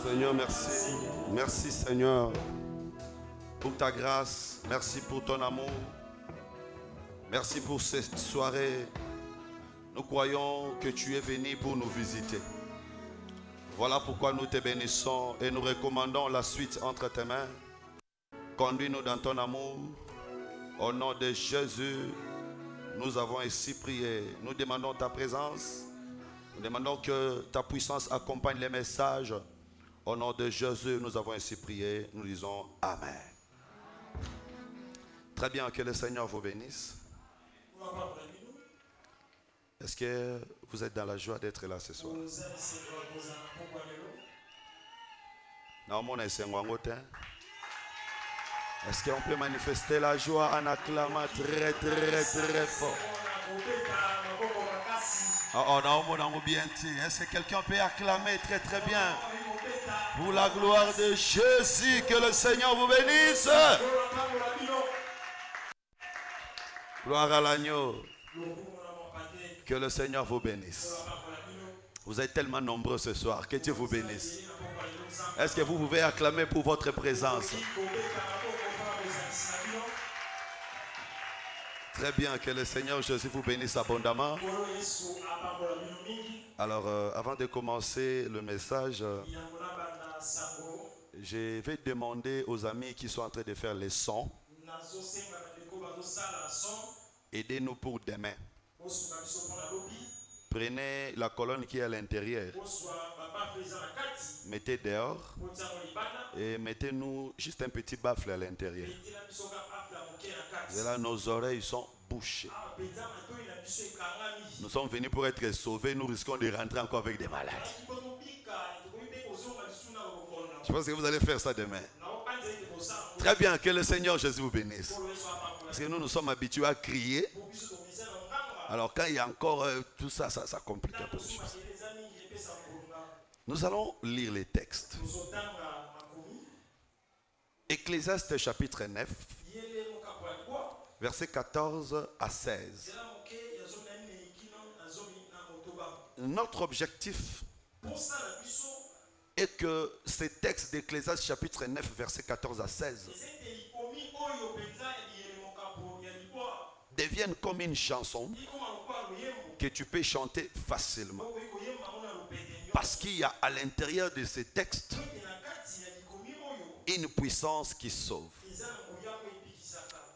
Seigneur, merci. Merci Seigneur pour ta grâce. Merci pour ton amour. Merci pour cette soirée. Nous croyons que tu es venu pour nous visiter. Voilà pourquoi nous te bénissons et nous recommandons la suite entre tes mains. Conduis-nous dans ton amour. Au nom de Jésus, nous avons ainsi prié. Nous demandons ta présence. Nous demandons que ta puissance accompagne les messages. Au nom de Jésus, nous avons ainsi prié. Nous disons Amen. Très bien, que le Seigneur vous bénisse. Est-ce que vous êtes dans la joie d'être là ce soir? Est-ce qu'on peut manifester la joie en acclamant très très très fort? Est-ce que quelqu'un peut acclamer très très bien? Pour la gloire de Jésus, que le Seigneur vous bénisse. Gloire à l'agneau. Que le Seigneur vous bénisse. Vous êtes tellement nombreux ce soir. Que Dieu vous bénisse. Est-ce que vous pouvez acclamer pour votre présence? Très bien, que le Seigneur Jésus vous bénisse abondamment. Alors, avant de commencer le message, je vais demander aux amis qui sont en train de faire les sons, aidez-nous pour demain. Prenez la colonne qui est à l'intérieur, mettez dehors et mettez-nous juste un petit baffle à l'intérieur. Et là, nos oreilles sont bouchées. Nous sommes venus pour être sauvés, nous risquons de rentrer encore avec des malades. Je pense que vous allez faire ça demain. Très bien, que le Seigneur Jésus vous bénisse. Parce que nous sommes habitués à crier. Alors quand il y a encore tout ça, ça complique un peu les choses. Nous allons lire les textes. Ecclésiaste chapitre 9, versets 14 à 16. Notre objectif est que ces textes d'Ecclésiaste chapitre 9, versets 14 à 16 deviennent comme une chanson que tu peux chanter facilement. Parce qu'il y a à l'intérieur de ces textes une puissance qui sauve.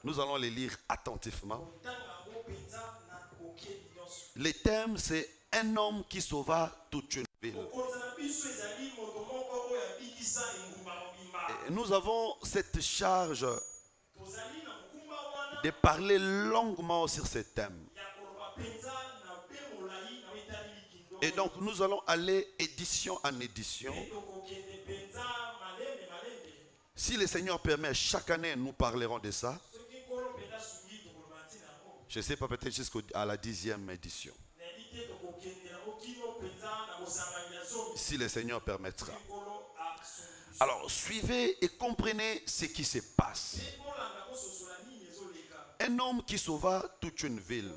Nous allons les lire attentivement. Le thème, c'est un homme qui sauva toute une ville. Et nous avons cette charge de parler longuement sur ce thème. Et donc nous allons aller édition en édition. Si le Seigneur permet, chaque année nous parlerons de ça. Je ne sais pas, peut-être jusqu'à la 10e édition. Si le Seigneur permettra. Alors suivez et comprenez ce qui se passe. Un homme qui sauva toute une ville.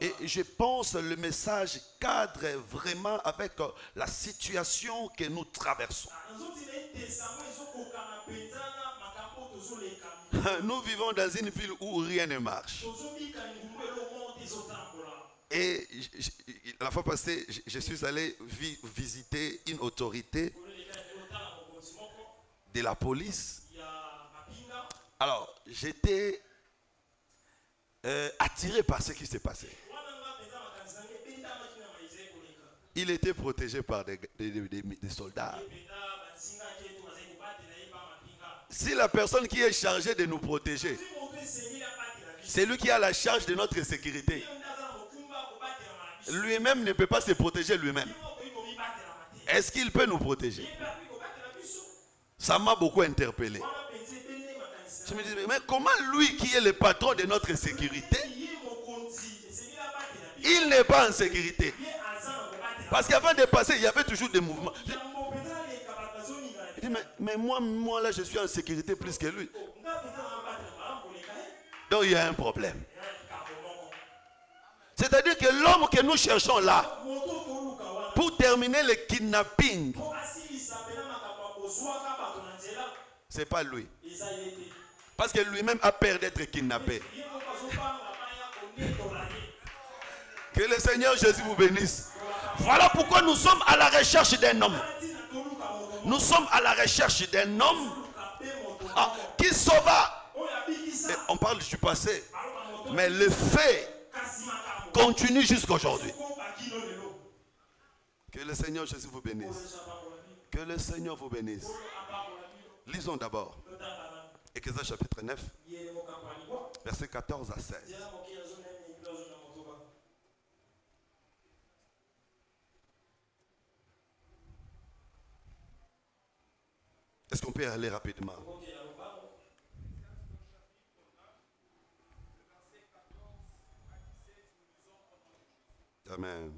Et je pense que le message cadre vraiment avec la situation que nous traversons. Nous vivons dans une ville où rien ne marche. Et la fois passée, je suis allé visiter une autorité de la police. Alors, j'étais attiré par ce qui s'est passé. Il était protégé par des soldats. Si la personne qui est chargée de nous protéger, c'est lui qui a la charge de notre sécurité, lui-même ne peut pas se protéger lui-même. Est-ce qu'il peut nous protéger? Ça m'a beaucoup interpellé. Je me disais, mais comment lui qui est le patron de notre sécurité, il n'est pas en sécurité? Parce qu'avant de passer, il y avait toujours des mouvements. Je dis, mais moi là, je suis en sécurité plus que lui. Donc il y a un problème. C'est-à-dire que l'homme que nous cherchons là, pour terminer le kidnapping. Ce n'est pas lui. Parce que lui-même a peur d'être kidnappé. Que le Seigneur Jésus vous bénisse. Voilà pourquoi nous sommes à la recherche d'un homme. Nous sommes à la recherche d'un homme qui sauva. Et on parle du passé. Mais le fait continue jusqu'à aujourd'hui. Que le Seigneur Jésus vous bénisse. Que le Seigneur vous bénisse. Lisons d'abord Exode chapitre 9, versets 14 à 16. Est-ce qu'on peut aller rapidement? Amen.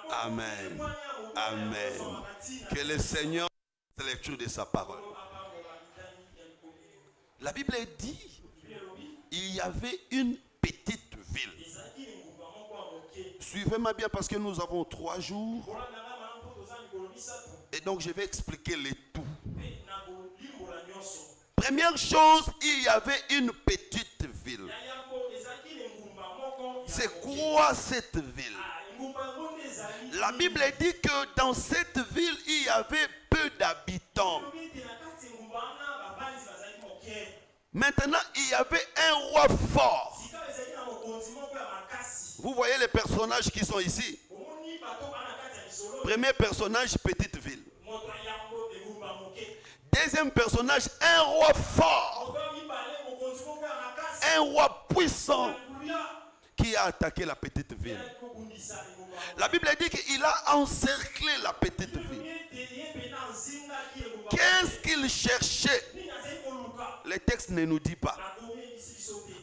Amen. Amen. Que le Seigneur fasse la lecture de sa parole. La Bible dit, il y avait une petite ville. Suivez-moi bien parce que nous avons 3 jours. Et donc je vais expliquer le tout. Première chose, il y avait une petite ville. C'est quoi cette ville? La Bible dit que dans cette ville, il y avait peu d'habitants. Maintenant, il y avait un roi fort. Vous voyez les personnages qui sont ici. Premier personnage, petite ville. Deuxième personnage, un roi fort. Un roi puissant qui a attaqué la petite ville. La Bible dit qu'il a encerclé la petite ville. Qu'est-ce qu'il cherchait? Le texte ne nous dit pas.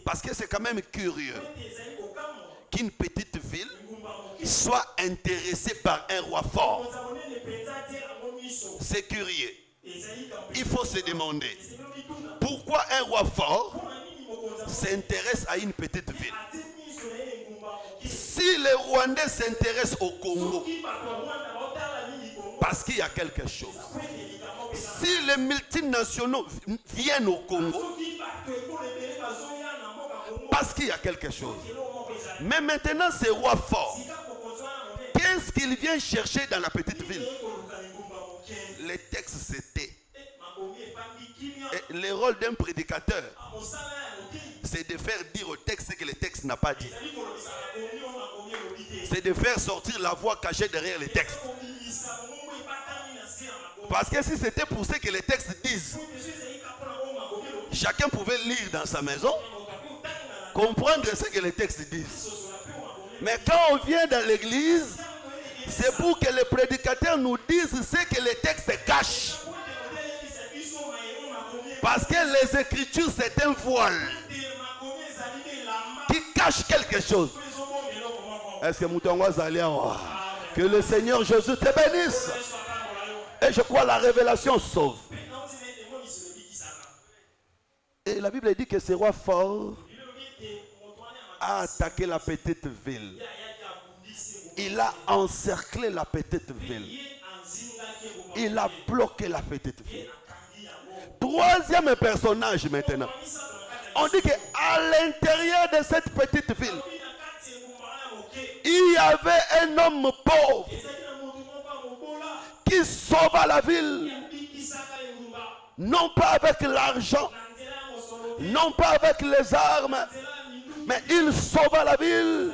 Parce que c'est quand même curieux qu'une petite ville soit intéressée par un roi fort. C'est curieux. Il faut se demander pourquoi un roi fort s'intéresse à une petite ville. Si les Rwandais s'intéressent au Congo, parce qu'il y a quelque chose. Si les multinationaux viennent au Congo, parce qu'il y a quelque chose. Mais maintenant, ce roi fort, qu'est-ce qu'il vient chercher dans la petite ville? Les textes c'était. Et le rôle d'un prédicateur, c'est de faire dire au texte ce que le texte n'a pas dit. C'est de faire sortir la voix cachée derrière les textes. Parce que si c'était pour ce que les textes disent, chacun pouvait lire dans sa maison, comprendre ce que les textes disent. Mais quand on vient dans l'église, c'est pour que les prédicateurs nous disent ce que les textes cachent. Parce que les Écritures, c'est un voile qui cache quelque chose. Est-ce que Moutongo Zalian, que le Seigneur Jésus te bénisse. Et je crois la révélation sauve. Et la Bible dit que ce roi fort a attaqué la petite ville. Il a encerclé la petite ville. Il a bloqué la petite ville. Troisième personnage maintenant. On dit qu'à l'intérieur de cette petite ville, il y avait un homme pauvre qui sauva la ville. Non pas avec l'argent, non pas avec les armes, mais il sauva la ville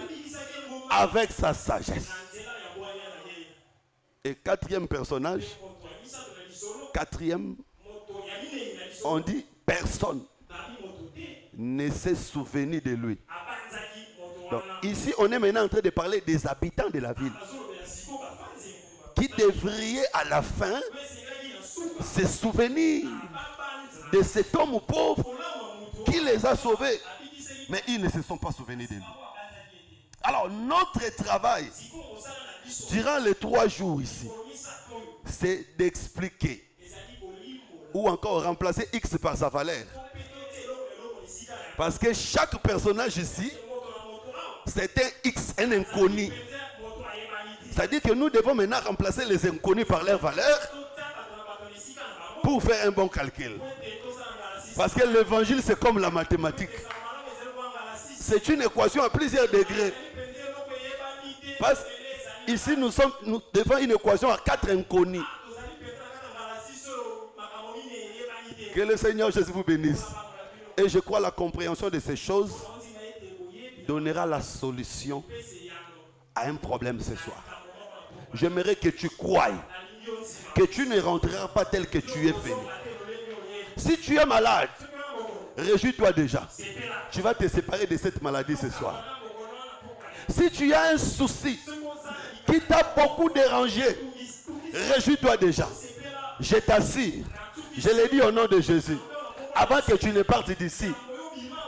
avec sa sagesse. Et quatrième personnage, quatrième, on dit personne ne s'est souvenu de lui. Donc ici on est maintenant en train de parler des habitants de la ville qui devraient à la fin se souvenir de cet homme pauvre qui les a sauvés, mais ils ne se sont pas souvenus de lui. Alors notre travail durant les 3 jours ici, c'est d'expliquer ou encore remplacer X par sa valeur. Parce que chaque personnage ici, c'est un X, un inconnu. C'est-à-dire que nous devons maintenant remplacer les inconnus par leur valeur pour faire un bon calcul. Parce que l'évangile, c'est comme la mathématique. C'est une équation à plusieurs degrés. Parce qu'ici, nous sommes devant une équation à 4 inconnus. Que le Seigneur Jésus vous bénisse. Et je crois que la compréhension de ces choses donnera la solution à un problème ce soir. J'aimerais que tu croies que tu ne rentreras pas tel que tu es venu. Si tu es malade, réjouis-toi déjà. Tu vas te séparer de cette maladie ce soir. Si tu as un souci qui t'a beaucoup dérangé, réjouis-toi déjà. Je t'assure, je l'ai dit au nom de Jésus. Avant que tu ne partes d'ici,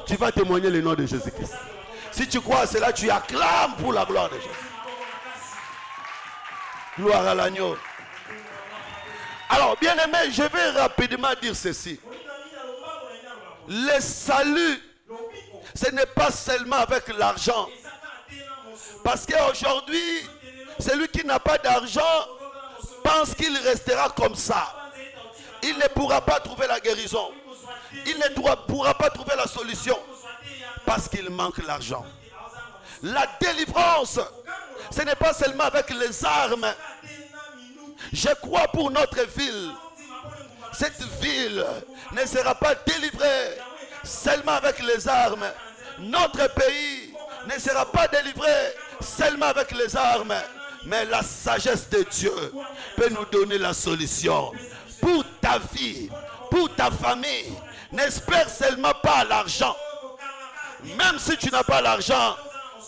tu vas témoigner le nom de Jésus-Christ. Si tu crois à cela, tu acclames pour la gloire de Jésus. Gloire à l'agneau. Alors, bien aimé, je vais rapidement dire ceci. Le salut, ce n'est pas seulement avec l'argent. Parce qu'aujourd'hui, celui qui n'a pas d'argent pense qu'il restera comme ça. Il ne pourra pas trouver la guérison. Il ne pourra pas trouver la solution. Parce qu'il manque l'argent. La délivrance, ce n'est pas seulement avec les armes. Je crois pour notre ville. Cette ville ne sera pas délivrée seulement avec les armes. Notre pays ne sera pas délivré seulement avec les armes. Mais la sagesse de Dieu peut nous donner la solution. Pour ta vie, pour ta famille, n'espère seulement pas l'argent. Même si tu n'as pas l'argent,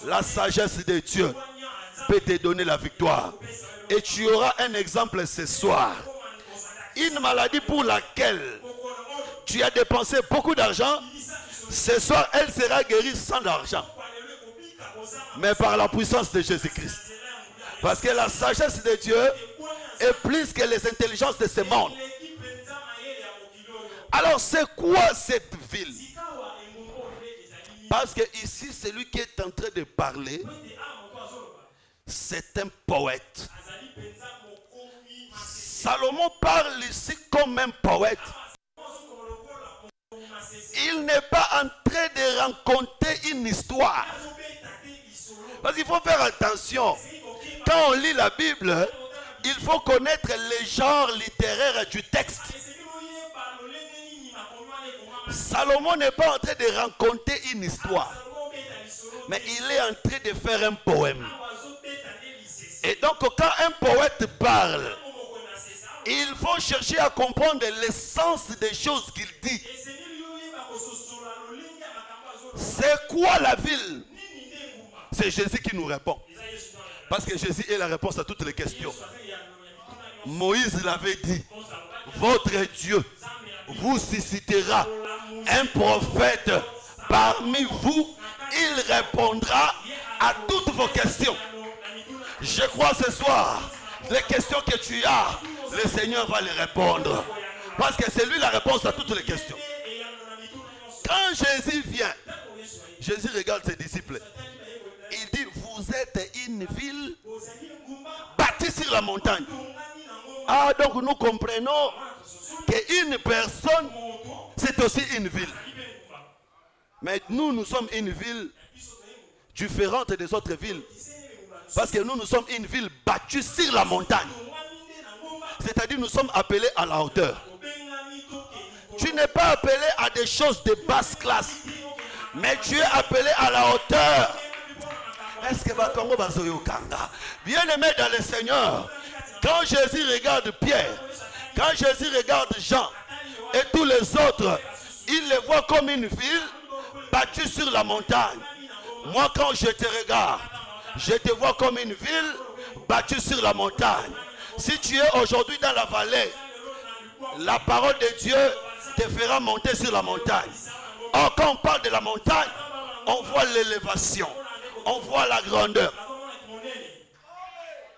la sagesse de Dieu peut te donner la victoire. Et tu auras un exemple ce soir. Une maladie pour laquelle tu as dépensé beaucoup d'argent, ce soir elle sera guérie sans argent. Mais par la puissance de Jésus-Christ. Parce que la sagesse de Dieu est plus que les intelligences de ce monde. Alors c'est quoi cette ville? Parce que ici, celui qui est en train de parler, c'est un poète. Salomon parle ici comme un poète. Il n'est pas en train de raconter une histoire. Parce qu'il faut faire attention. Quand on lit la Bible, il faut connaître les genres littéraires du texte. Salomon n'est pas en train de raconter une histoire. Mais il est en train de faire un poème. Et donc quand un poète parle, il faut chercher à comprendre l'essence des choses qu'il dit. C'est quoi la ville? C'est Jésus qui nous répond. Parce que Jésus est la réponse à toutes les questions. Moïse l'avait dit. Votre Dieu vous suscitera un prophète parmi vous. Il répondra à toutes vos questions. Je crois ce soir, les questions que tu as, le Seigneur va les répondre. Parce que c'est lui la réponse à toutes les questions. Quand Jésus vient, Jésus regarde ses disciples. Il dit, vous êtes une ville bâtie sur la montagne. Ah, donc nous comprenons qu'une personne, c'est aussi une ville. Mais nous sommes une ville différente des autres villes. Parce que nous sommes une ville battue sur la montagne. C'est-à-dire nous sommes appelés à la hauteur. Tu n'es pas appelé à des choses de basse classe, mais tu es appelé à la hauteur. Est-ce que Bakongo Bazoyo Kanga? Bien-aimé dans le Seigneur, quand Jésus regarde Pierre, quand Jésus regarde Jean et tous les autres, il les voit comme une ville battue sur la montagne. Moi, quand je te regarde, je te vois comme une ville battue sur la montagne. Si tu es aujourd'hui dans la vallée, la parole de Dieu te fera monter sur la montagne. Or, quand on parle de la montagne, on voit l'élévation, on voit la grandeur.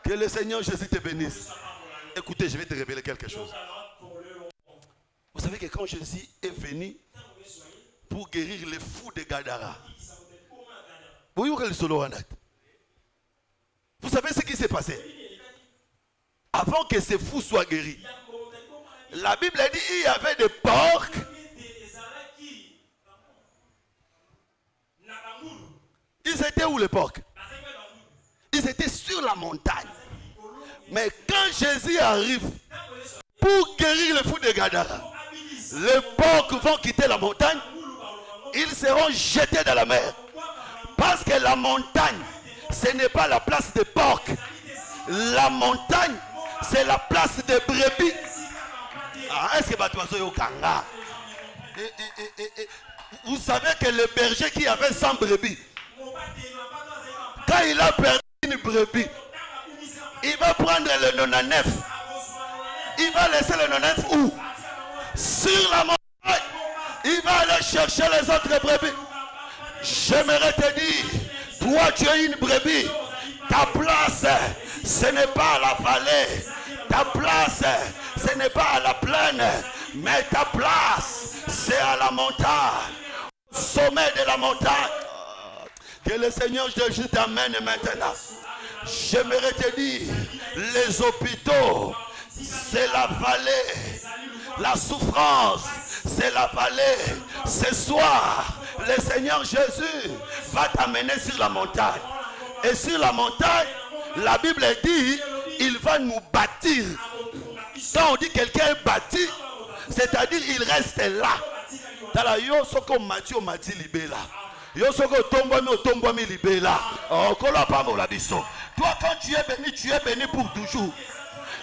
Que le Seigneur Jésus te bénisse. Écoutez, je vais te révéler quelque chose. Vous savez que quand Jésus est venu pour guérir les fous de Gadara, vous savez ce qui s'est passé? Avant que ces fous soient guéris, la Bible dit qu'il y avait des porcs. Ils étaient où les porcs? Ils étaient sur la montagne. Mais quand Jésus arrive pour guérir les fous de Gadara, les porcs vont quitter la montagne. Ils seront jetés dans la mer. Parce que la montagne, ce n'est pas la place des porcs. La montagne, c'est la place des brebis. Est-ce que vous savez que le berger qui avait 100 brebis, quand il a perdu une brebis, il va prendre le 99. Il va laisser le 99 où? Sur la montagne. Il va aller chercher les autres brebis. J'aimerais te dire, toi tu es une brebis. Ta place, ce n'est pas à la vallée. Ta place, ce n'est pas à la plaine. Mais ta place, c'est à la montagne. Au sommet de la montagne. Que le Seigneur Jésus t'amène maintenant. J'aimerais te dire, les hôpitaux, c'est la vallée. La souffrance, c'est la vallée. Ce soir, le Seigneur Jésus va t'amener sur la montagne. Et sur la montagne, la Bible dit, il va nous bâtir. Quand on dit quelqu'un est bâti, c'est-à-dire il reste là. Dans la yo soko mati libela. Yo soko tombomi libela. Oh kola pa mo la biso. Toi quand tu es béni pour toujours.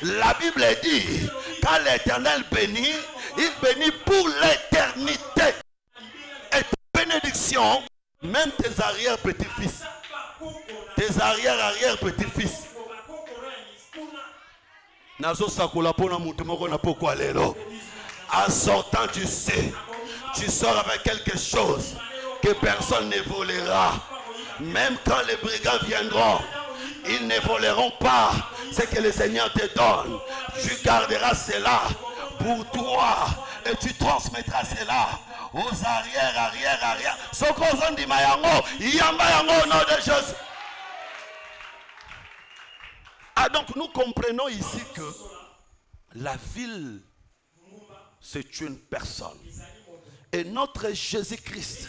La Bible dit, quand l'Éternel bénit, il bénit pour l'éternité. Et ta bénédiction, même tes arrière-petits-fils, tes arrière-arrière-petits-fils. En sortant, tu sors avec quelque chose que personne ne volera. Même quand les brigands viendront, ils ne voleront pas ce que le Seigneur te donne. Tu garderas cela pour toi et tu transmettras cela aux arrière. Ah, donc nous comprenons ici que la ville, c'est une personne. Et notre Jésus-Christ,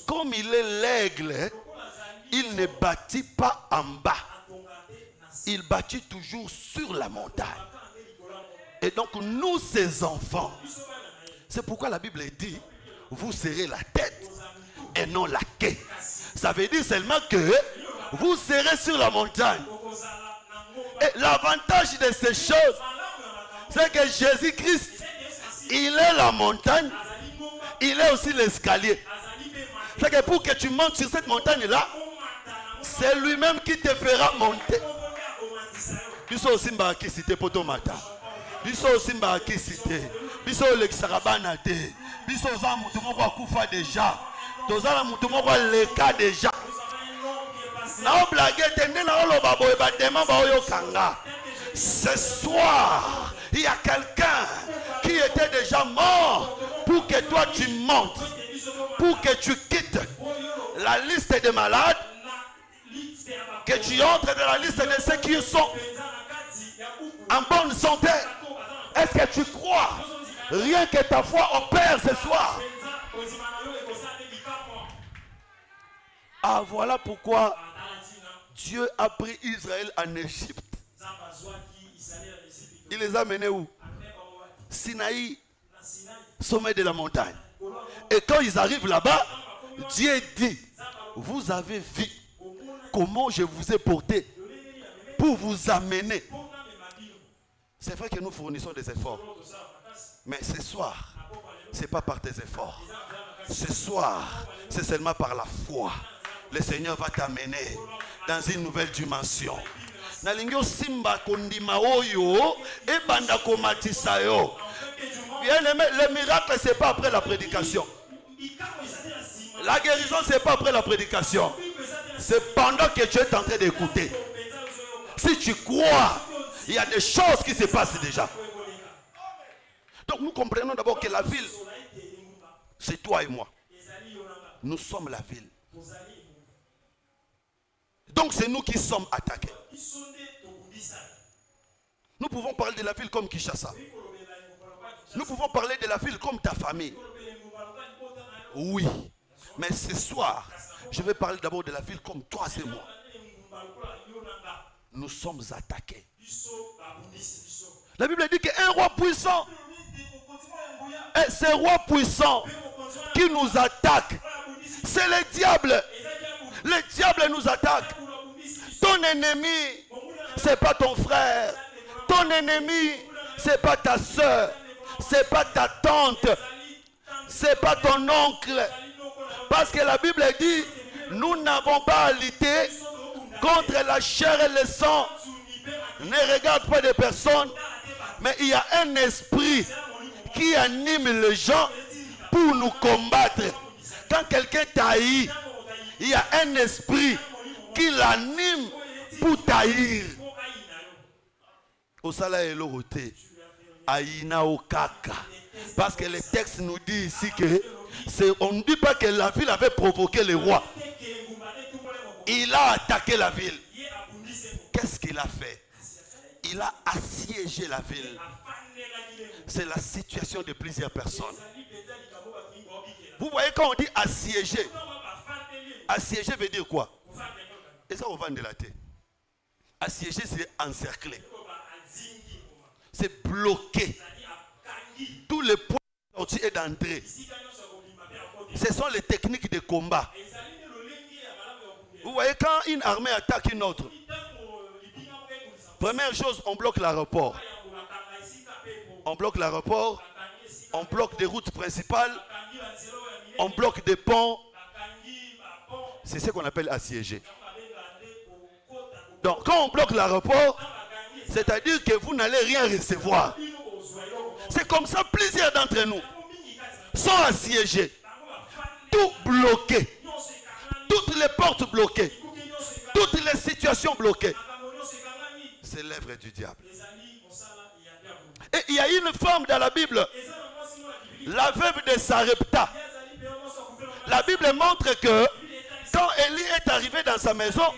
comme il est l'aigle, il ne bâtit pas en bas. Il bâtit toujours sur la montagne. Et donc nous, ses enfants, c'est pourquoi la Bible dit, vous serez la tête et non la queue. Ça veut dire seulement que vous serez sur la montagne. Et l'avantage de ces choses, c'est que Jésus-Christ, il est la montagne, il est aussi l'escalier. C'est que pour que tu montes sur cette montagne-là, c'est lui-même qui te fera monter. Biso aussi mbaki cité poto mata. Biso aussi mbaki cité. Biso l'exarabana te. Biso za mutu moko akufa déjà. Tozala mutu moko leka déjà. Na blague tende na oloba boye ba dema ba oyo kanga. Ce soir, il y a quelqu'un qui était déjà mort pour que toi tu montes, pour que tu quittes la liste des malades, que tu entres dans la liste de ceux qui sont en bonne santé. Est-ce que tu crois? Rien que ta foi opère ce soir. Ah, voilà pourquoi Dieu a pris Israël en Égypte. Il les a menés où? Sinaï. Sommet de la montagne. Et quand ils arrivent là-bas, Dieu dit, vous avez vu comment je vous ai porté pour vous amener. C'est vrai que nous fournissons des efforts. Mais ce soir, ce n'est pas par tes efforts. Ce soir, c'est seulement par la foi. Le Seigneur va t'amener dans une nouvelle dimension. Nalingyo simba kondima oyo et banda komatisa yo. Bien aimé, le miracle c'est pas après la prédication. La guérison c'est pas après la prédication. C'est pendant que tu es en train d'écouter. Si tu crois, il y a des choses qui se passent déjà. Donc nous comprenons d'abord que la ville, c'est toi et moi. Nous sommes la ville. Donc c'est nous qui sommes attaqués. Nous pouvons parler de la ville comme Kinshasa. Nous pouvons parler de la ville comme ta famille. Oui. Mais ce soir, je vais parler d'abord de la ville comme toi et moi. Nous sommes attaqués. La Bible dit qu'un roi puissant, et ce roi puissant qui nous attaque, c'est le diable. Le diable nous attaque. Ton ennemi, ce n'est pas ton frère. Ton ennemi, ce n'est pas ta soeur. Ce n'est pas ta tante. Ce n'est pas ton oncle. Parce que la Bible dit, nous n'avons pas à lutter contre la chair et le sang. Ne regarde pas des personnes, mais il y a un esprit qui anime les gens pour nous combattre. Quand quelqu'un t'haït, il y a un esprit qui l'anime pour t'haïr. Osala et l'oroté. Aïna okaka. Parce que le texte nous dit ici que on ne dit pas que la ville avait provoqué le roi. Il a attaqué la ville. Qu'est-ce qu'il a fait? Il a assiégé la ville. C'est la situation de plusieurs personnes. Vous voyez quand on dit assiéger. Assiéger veut dire quoi? Et ça on va de la tête. Assiéger c'est encercler. C'est bloquer. Tous les points de sortie et d'entrée. Ce sont les techniques de combat. Vous voyez quand une armée attaque une autre. Première chose, on bloque l'aéroport. On bloque l'aéroport. On bloque des routes principales. On bloque des ponts. C'est ce qu'on appelle assiéger. Donc quand on bloque l'aéroport, c'est-à-dire que vous n'allez rien recevoir. C'est comme ça, plusieurs d'entre nous sont assiégés. Tout bloqué. Toutes les portes bloquées. Toutes les situations bloquées. C'est l'œuvre du diable. Et il y a une femme dans la Bible, la veuve de Sarepta. La Bible montre que quand Élie est arrivé dans sa maison,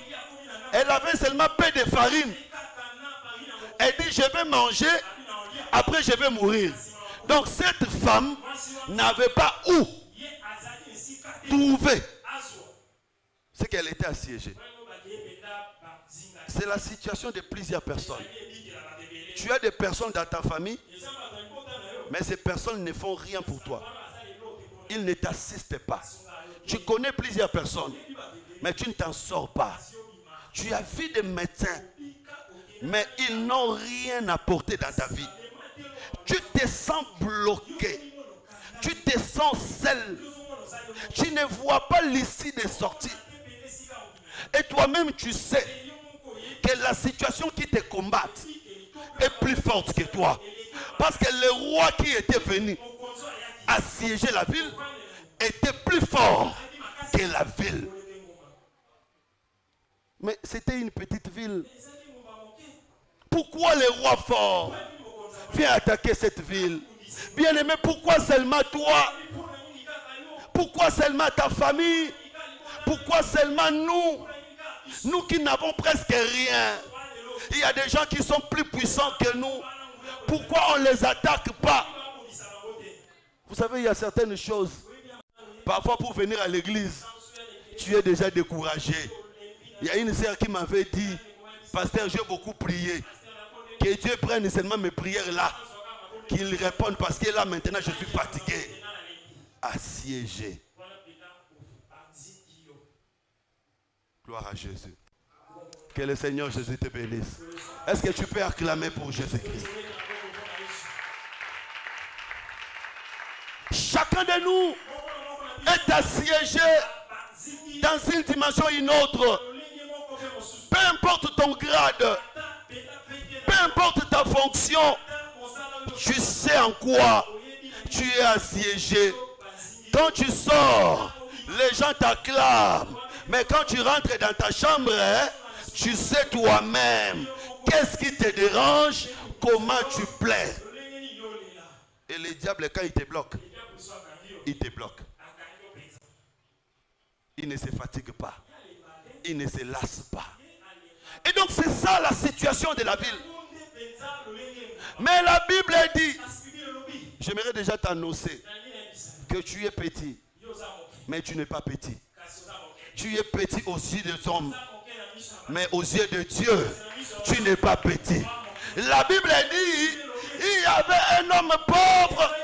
elle avait seulement peu de farine. Elle dit, je vais manger, après je vais mourir. Donc cette femme n'avait pas où trouver ce qu'elle était assiégée. C'est la situation de plusieurs personnes. Tu as des personnes dans ta famille, mais ces personnes ne font rien pour toi. Ils ne t'assistent pas. Tu connais plusieurs personnes, mais tu ne t'en sors pas. Tu as vu des médecins, mais ils n'ont rien apporté dans ta vie. Tu te sens bloqué. Tu te sens seul. Tu ne vois pas l'issue des sorties. Et toi-même, tu sais que la situation qui te combat est plus forte que toi. Parce que le roi qui était venu assiéger la ville était plus fort que la ville. Mais c'était une petite ville. Pourquoi le roi fort vient attaquer cette ville? Bien aimé, pourquoi seulement toi? Pourquoi seulement ta famille? Pourquoi seulement nous? Nous qui n'avons presque rien. Il y a des gens qui sont plus puissants que nous. Pourquoi on ne les attaque pas? Vous savez, il y a certaines choses. Parfois pour venir à l'église, tu es déjà découragé. Il y a une sœur qui m'avait dit, pasteur, j'ai beaucoup prié. Que Dieu prenne seulement mes prières là. Qu'il réponde parce que là maintenant je suis fatigué. Assiégé. Gloire à Jésus. Que le Seigneur Jésus te bénisse. Est-ce que tu peux acclamer pour Jésus-Christ? Chacun de nous est assiégé dans une dimension ou une autre. Peu importe ton grade, peu importe ta fonction, tu sais en quoi tu es assiégé. Quand tu sors, les gens t'acclament. Mais quand tu rentres dans ta chambre, tu sais toi-même qu'est-ce qui te dérange, comment tu plais. Et le diable, quand il te bloque, il te bloque. Il ne se fatigue pas. Il ne se lasse pas. Et donc c'est ça la situation de la ville. Mais la Bible dit, j'aimerais déjà t'annoncer que tu es petit, mais tu n'es pas petit. Tu es petit aux yeux des hommes, mais aux yeux de Dieu, tu n'es pas petit. La Bible dit, il y avait un homme pauvre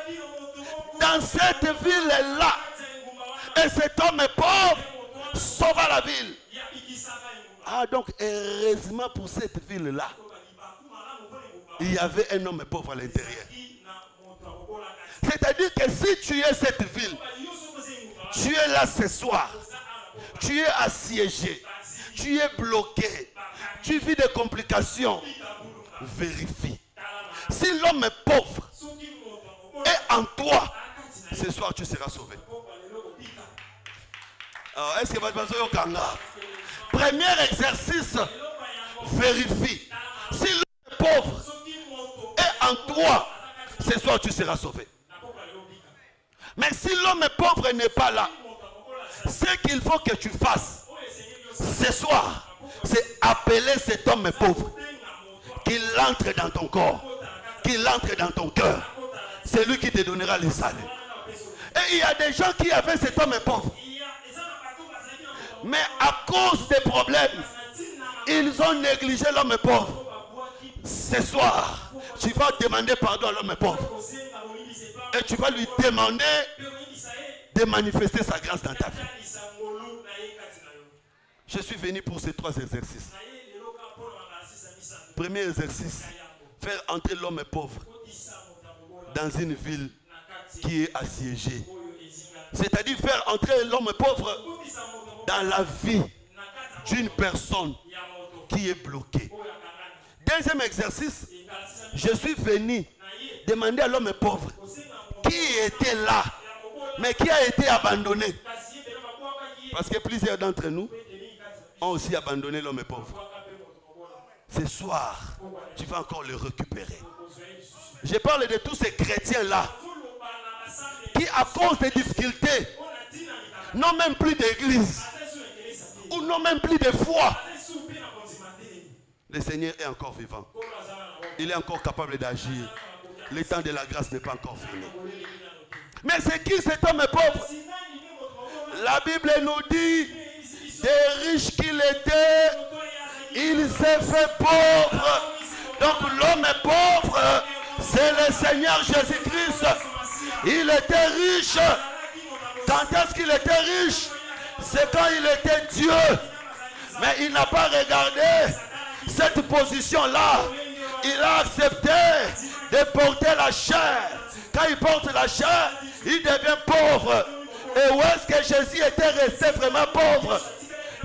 dans cette ville-là. Et cet homme pauvre sauva la ville. Ah, donc heureusement pour cette ville-là, il y avait un homme pauvre à l'intérieur. C'est-à-dire que si tu es cette ville, tu es là ce soir, tu es assiégé, tu es bloqué, tu vis des complications, vérifie. Si l'homme est pauvre et en toi, ce soir tu seras sauvé. Alors, est-ce que votre personne est au Kanga? Premier exercice, vérifie. Si l'homme est pauvre et en toi, ce soir tu seras sauvé. Mais si l'homme pauvre n'est pas là, ce qu'il faut que tu fasses ce soir, c'est appeler cet homme pauvre, qu'il entre dans ton corps, qu'il entre dans ton cœur. C'est lui qui te donnera le salut. Et il y a des gens qui avaient cet homme pauvre, mais à cause des problèmes, ils ont négligé l'homme pauvre. Ce soir, tu vas demander pardon à l'homme pauvre. Et tu vas lui demander de manifester sa grâce dans ta vie. Je suis venu pour ces 3 exercices. Premier exercice, faire entrer l'homme pauvre dans une ville qui est assiégée. C'est-à-dire faire entrer l'homme pauvre dans la vie d'une personne qui est bloquée. Deuxième exercice, je suis venu demander à l'homme pauvre qui était là, mais qui a été abandonné. Parce que plusieurs d'entre nous ont aussi abandonné l'homme pauvre. Ce soir, tu vas encore le récupérer. Je parle de tous ces chrétiens-là qui, à cause des difficultés, n'ont même plus d'église ou n'ont même plus de foi. Le Seigneur est encore vivant. Il est encore capable d'agir. Le temps de la grâce n'est pas encore fini. Mais c'est qui cet homme pauvre? La Bible nous dit, des riches qu'il était, il s'est fait pauvre. Donc l'homme pauvre, c'est le Seigneur Jésus-Christ. Il était riche. Quand est-ce qu'il était riche? C'est quand il était Dieu. Mais il n'a pas regardé cette position-là. Il a accepté de porter la chair. Quand il porte la chair, il devient pauvre. Et où est-ce que Jésus était resté vraiment pauvre?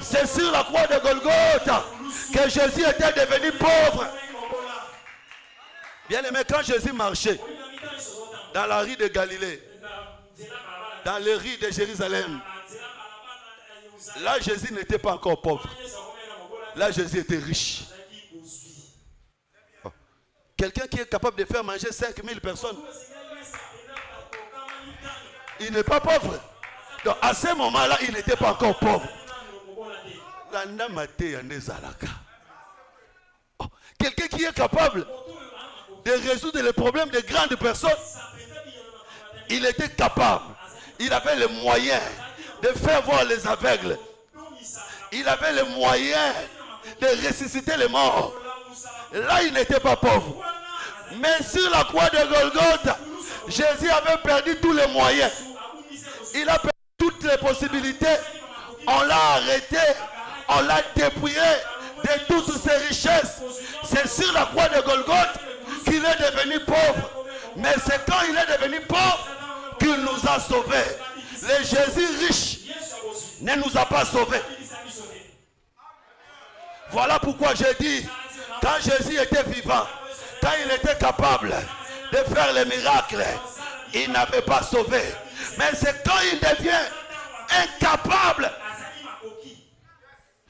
C'est sur la croix de Golgotha que Jésus était devenu pauvre. Bien aimé, quand Jésus marchait dans la rue de Galilée, dans les rues de Jérusalem, là Jésus n'était pas encore pauvre. Là Jésus était riche. Quelqu'un qui est capable de faire manger 5000 personnes, il n'est pas pauvre. Donc à ce moment-là, il n'était pas encore pauvre. Quelqu'un qui est capable de résoudre les problèmes de grandes personnes, il était capable. Il avait les moyens de faire voir les aveugles. Il avait les moyens de ressusciter les morts. Là, il n'était pas pauvre. Mais sur la croix de Golgotha, Jésus avait perdu tous les moyens. Il a perdu toutes les possibilités. On l'a arrêté. On l'a dépouillé de toutes ses richesses. C'est sur la croix de Golgotha qu'il est devenu pauvre. Mais c'est quand il est devenu pauvre qu'il nous a sauvés. Le Jésus riche ne nous a pas sauvés. Voilà pourquoi j'ai dit, quand Jésus était vivant, quand il était capable de faire les miracles, il n'avait pas sauvé. Mais c'est quand il devient incapable.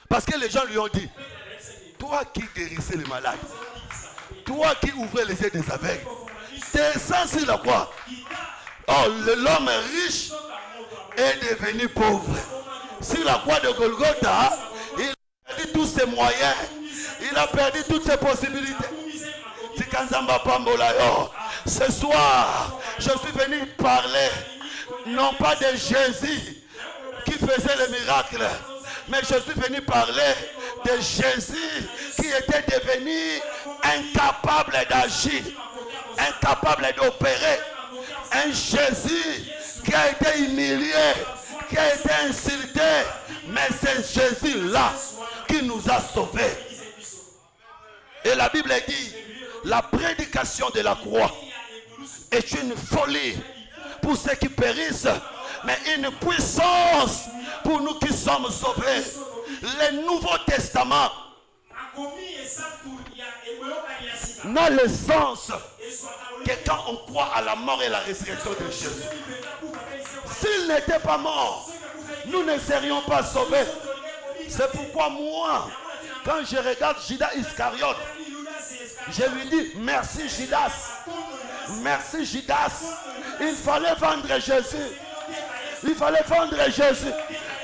Parce que les gens lui ont dit, toi qui guérissais les malades, toi qui ouvrais les yeux des aveugles, descends sur la croix. Oh, l'homme riche est devenu pauvre. Sur la croix de Golgotha, il a perdu tous ses moyens. Il a perdu toutes ses possibilités. Ce soir, je suis venu parler, non pas de Jésus qui faisait les miracles, mais je suis venu parler de Jésus qui était devenu incapable d'agir, incapable d'opérer. Un Jésus qui a été humilié, qui a été insulté, mais c'est Jésus-là qui nous a sauvés. Et la Bible dit, la prédication de la croix est une folie pour ceux qui périssent, mais une puissance pour nous qui sommes sauvés. Le Nouveau Testament n'a le sens que quand on croit à la mort et la résurrection de Jésus. S'il n'était pas mort, nous ne serions pas sauvés. C'est pourquoi moi, quand je regarde Judas Iscariote, je lui dis, merci Judas. Merci Judas. Il fallait vendre Jésus. Il fallait vendre Jésus.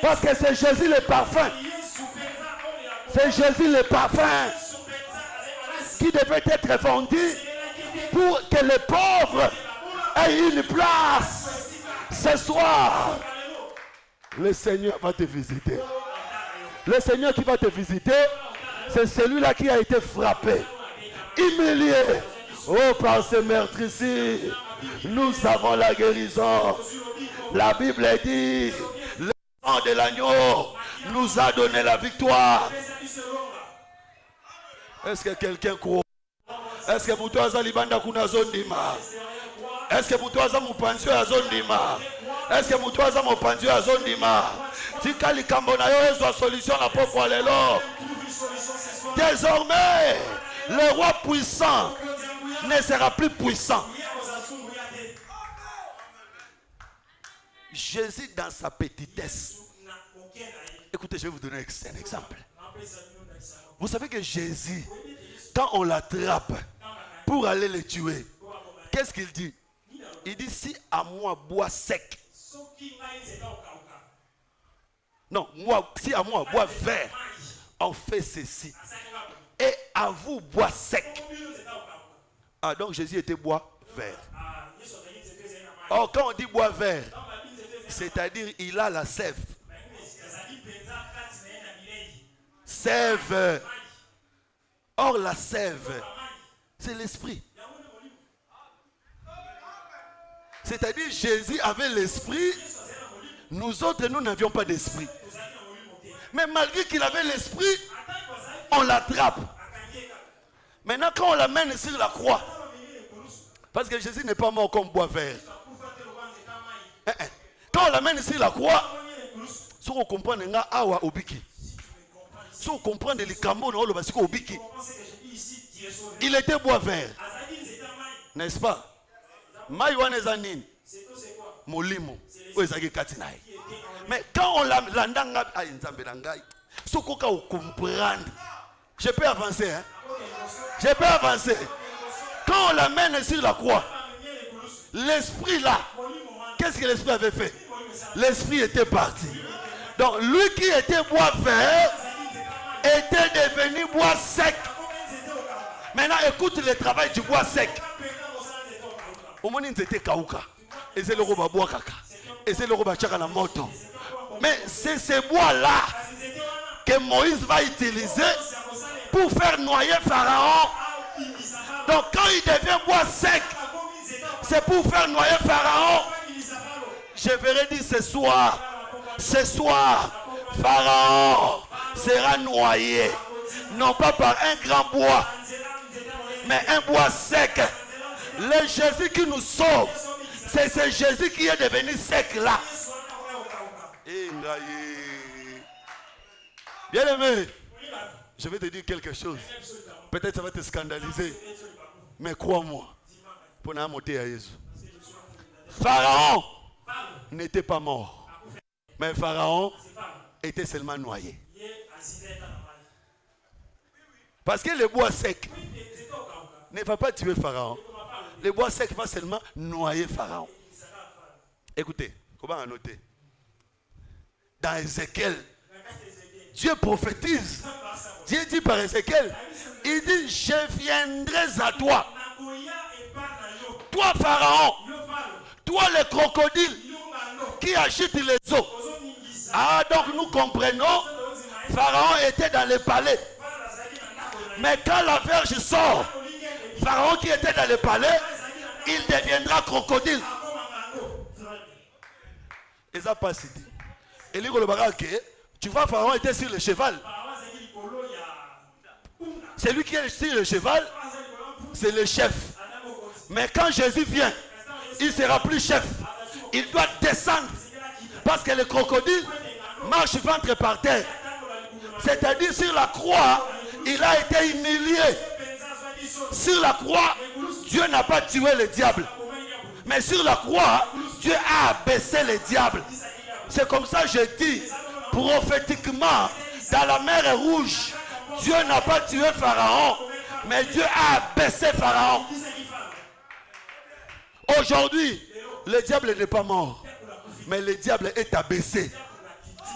Parce que c'est Jésus le parfum. C'est Jésus le parfum qui devait être vendu pour que les pauvres aient une place. Ce soir, le Seigneur va te visiter. Le Seigneur qui va te visiter, c'est celui-là qui a été frappé, humilié. Oh, par ce meurtrissime, nous avons la guérison. La Bible dit, le sang de l'agneau nous a donné la victoire. Est-ce que quelqu'un croit? Est-ce que pour toi, Zalibanda kuna zondima? Est-ce que pour toi, Zamupanzio a zondima? Est-ce que pour toi, Zamupanzio a zondima? Tikali Kambona yo ezo solution la pauvre lelo. Désormais, le roi puissant ne sera plus puissant. Jésus dans sa petitesse. Écoutez, je vais vous donner un exemple. Vous savez que Jésus, quand on l'attrape pour aller le tuer, qu'est-ce qu'il dit? Il dit, si à moi bois sec. Non, moi, si à moi bois vert, on fait ceci. Et à vous bois sec. Ah, donc Jésus était bois vert. Or, quand on dit bois vert, c'est-à-dire il a la sève. Sève. Or, la sève, c'est l'esprit. C'est-à-dire Jésus avait l'esprit. Nous autres, nous n'avions pas d'esprit. Mais malgré qu'il avait l'esprit, on l'attrape. Maintenant, quand on l'amène sur la croix, parce que Jésus n'est pas mort comme bois vert. Quand on l'amène sur la croix, si on comprend awa obiki, si on comprend les cambo na olobasiko obiki, il était bois vert, n'est-ce pas? Maïwaneza nini, molimo, oezaki katinai. Mais quand on l'andanga à Nzambelangai, si on comprend, je peux avancer, hein? Je peux avancer. Quand on l'amène sur la croix, l'esprit là, qu'est-ce que l'esprit avait fait? L'esprit était parti. Donc lui qui était bois vert était devenu bois sec. Maintenant écoute le travail du bois sec. Au moment où c'était kauka, et c'est le roba bois kaka, et c'est le roba chaka la moto. Mais c'est ces bois là que Moïse va utiliser pour faire noyer Pharaon Donc quand il devient bois sec, c'est pour faire noyer Pharaon. Je verrai dire ce soir, Pharaon sera noyé. Non pas par un grand bois, mais un bois sec. Le Jésus qui nous sauve, c'est ce Jésus qui est devenu sec là. Bien aimé, je vais te dire quelque chose. Peut-être ça va te scandaliser. Mais crois-moi, pour nous monter à Jésus. Pharaon n'était pas mort. Mais Pharaon était seulement noyé. Parce que le bois sec ne va pas tuer Pharaon. Le bois sec va seulement noyer Pharaon. Écoutez, comment noter? Dans Ézéchiel, Dieu prophétise. Dieu dit par Ézéchiel, il dit, je viendrai à toi. Toi Pharaon, toi le crocodile qui agite les eaux. Ah, donc nous comprenons, Pharaon était dans le palais. Mais quand la verge sort, Pharaon qui était dans le palais, il deviendra crocodile. Et ça passe dit. Et lui, tu vois, Pharaon était sur le cheval. C'est lui qui est sur le cheval, c'est le chef. Mais quand Jésus vient, il ne sera plus chef. Il doit descendre. Parce que le crocodile marche ventre par terre. C'est-à-dire sur la croix, il a été humilié. Sur la croix, Dieu n'a pas tué le diable. Mais sur la croix, Dieu a abaissé le diable. C'est comme ça que je dis, prophétiquement, dans la mer Rouge, Dieu n'a pas tué Pharaon, mais Dieu a abaissé Pharaon. Aujourd'hui, le diable n'est pas mort, mais le diable est abaissé.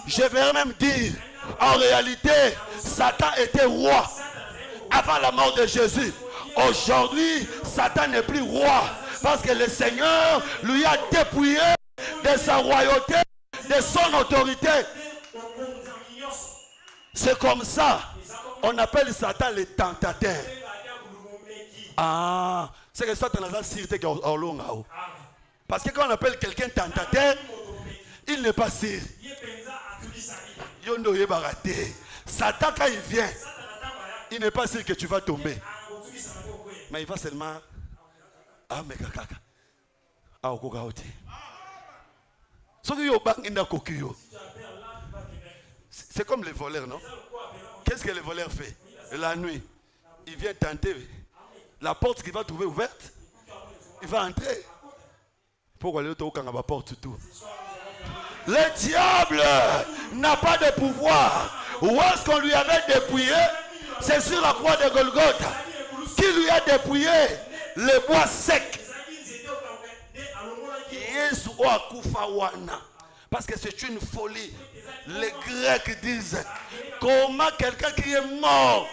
Je vais même dire, en réalité, Satan était roi avant la mort de Jésus. Aujourd'hui, Satan n'est plus roi, parce que le Seigneur lui a dépouillé de sa royauté, de son autorité. C'est comme ça, on appelle Satan le tentateur. Ah, c'est que Satan a la sûreté qui est au long. Parce que quand on appelle quelqu'un tentateur, il n'est pas sûr. Satan, quand il vient, il n'est pas sûr que tu vas tomber. Mais il va seulement. Ah, mais kaka. Ah, au kokaoti. C'est comme les voleurs, non? Qu'est-ce que les voleurs fait? La nuit, il vient tenter. La porte qu'il va trouver ouverte, il va entrer. Pourquoi aller au la porte tout? Le diable n'a pas de pouvoir. Où est-ce qu'on lui avait dépouillé? C'est sur la croix de Golgotha. Qui lui a dépouillé le bois sec? Parce que c'est une folie. Les Grecs disent, comment quelqu'un qui est mort,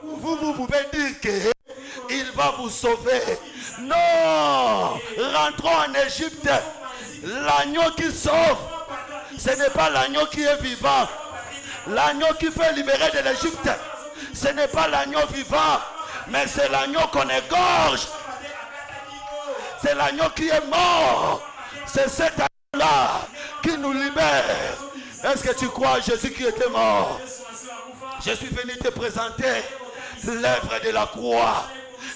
vous pouvez dire qu'il va vous sauver? Non, rentrons en Égypte. L'agneau qui sauve, ce n'est pas l'agneau qui est vivant. L'agneau qui fait libérer de l'Égypte, ce n'est pas l'agneau vivant, mais c'est l'agneau qu'on égorge. C'est l'agneau qui est mort. C'est cet agneau-là qui nous libère. Est-ce que tu crois Jésus qui était mort? Je suis venu te présenter l'œuvre de la croix.